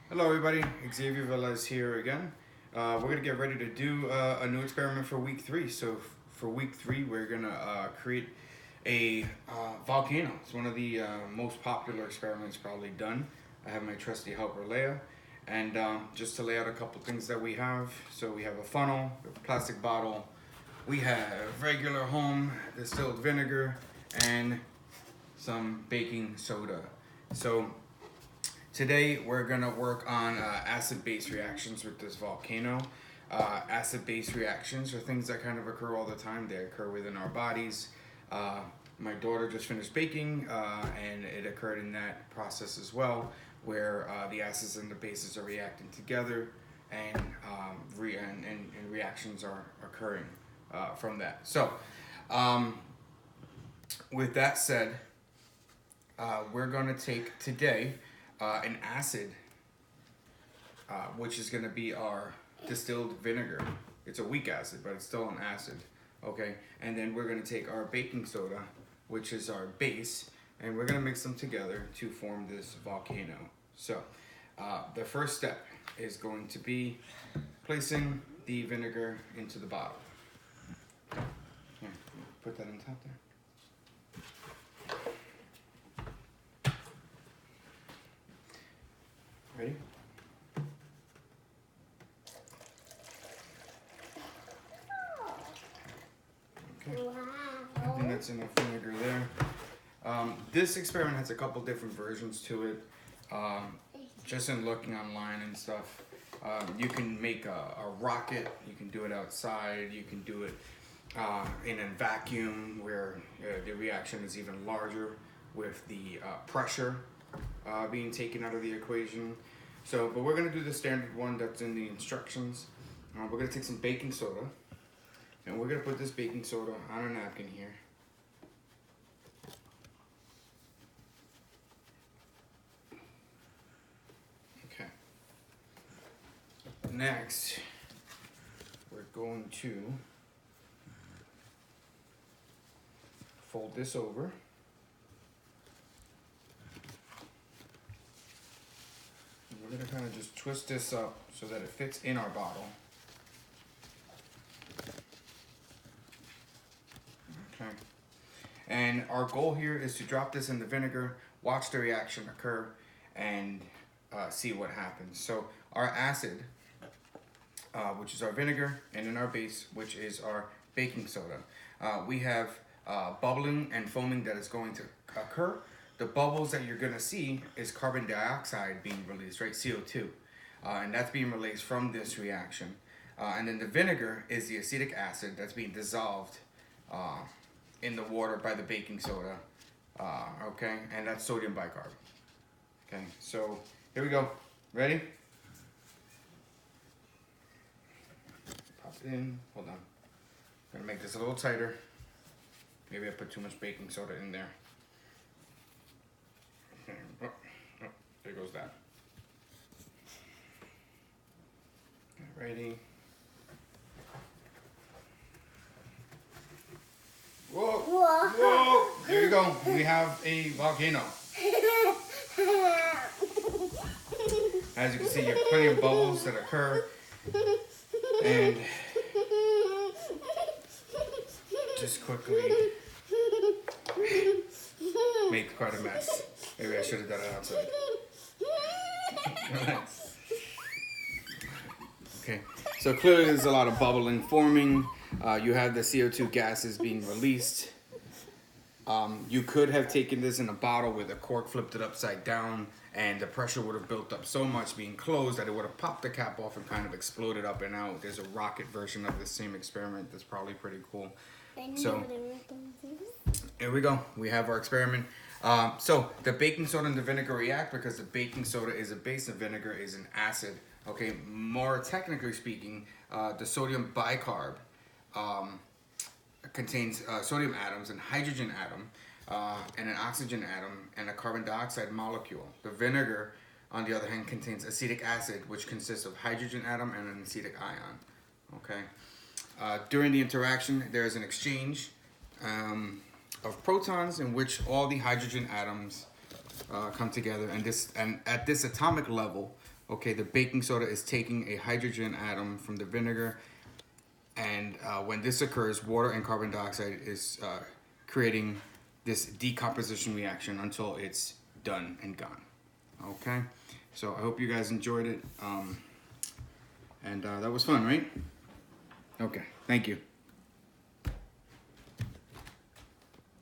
Hello everybody, Xavier Velez here again. We're going to get ready to do a new experiment for week 3. So for week 3 we're going to create a volcano. It's one of the most popular experiments probably done. I have my trusty helper Leia, and just to lay out a couple things that we have. So we have a funnel, a plastic bottle, we have regular home distilled vinegar, and some baking soda. So today we're gonna work on acid-base reactions with this volcano. Acid-base reactions are things that kind of occur all the time. They occur within our bodies. My daughter just finished baking, and it occurred in that process as well, where the acids and the bases are reacting together, and reactions are occurring from that. So, with that said, we're going to take today an acid, which is going to be our distilled vinegar. It's a weak acid, but it's still an acid. Okay, and then we're going to take our baking soda, which is our base, and we're going to mix them together to form this volcano. So the first step is going to be placing the vinegar into the bottle. Here, put that on top there. Ready? Okay. I think that's enough vinegar there. This experiment has a couple different versions to it. Just in looking online and stuff, you can make a rocket. You can do it outside. You can do it in a vacuum where the reaction is even larger with the pressure being taken out of the equation. So, but we're gonna do the standard one that's in the instructions. We're gonna take some baking soda, and we're gonna put this baking soda on a napkin here. Okay. Next, we're going to fold this over. We're going to kind of just twist this up so that it fits in our bottle. Okay. And our goal here is to drop this in the vinegar, watch the reaction occur, and see what happens. So our acid, which is our vinegar, and in our base, which is our baking soda, we have bubbling and foaming that is going to occur. The bubbles that you're gonna see is carbon dioxide being released, right? CO2, and that's being released from this reaction. And then the vinegar is the acetic acid that's being dissolved in the water by the baking soda, okay? And that's sodium bicarb. Okay, so here we go. Ready? Pop it in, hold on. I'm gonna make this a little tighter. Maybe I put too much baking soda in there. Oh, there goes that. Ready? Whoa! Whoa! Whoa! There you go. We have a volcano. As you can see, you have plenty of bubbles that occur, and just quickly make quite a mess. Maybe I should have done it outside. Okay, so clearly there's a lot of bubbling forming. You have the CO2 gases being released. You could have taken this in a bottle with a cork, flipped it upside down, and the pressure would have built up so much being closed that it would have popped the cap off and kind of exploded up and out. There's a rocket version of the same experiment that's probably pretty cool. So here we go. We have our experiment. So the baking soda and the vinegar react because the baking soda is a base and vinegar is an acid. Okay, more technically speaking, the sodium bicarb contains sodium atoms, and hydrogen atom, and an oxygen atom, and a carbon dioxide molecule. The vinegar, on the other hand, contains acetic acid, which consists of hydrogen atom and an acetic ion. Okay. During the interaction, there is an exchange of protons in which all the hydrogen atoms come together, and at this atomic level, Okay, the baking soda is taking a hydrogen atom from the vinegar, and when this occurs, water and carbon dioxide is creating this decomposition reaction until it's done and gone. Okay, so I hope you guys enjoyed it, and that was fun, right? Okay, thank you.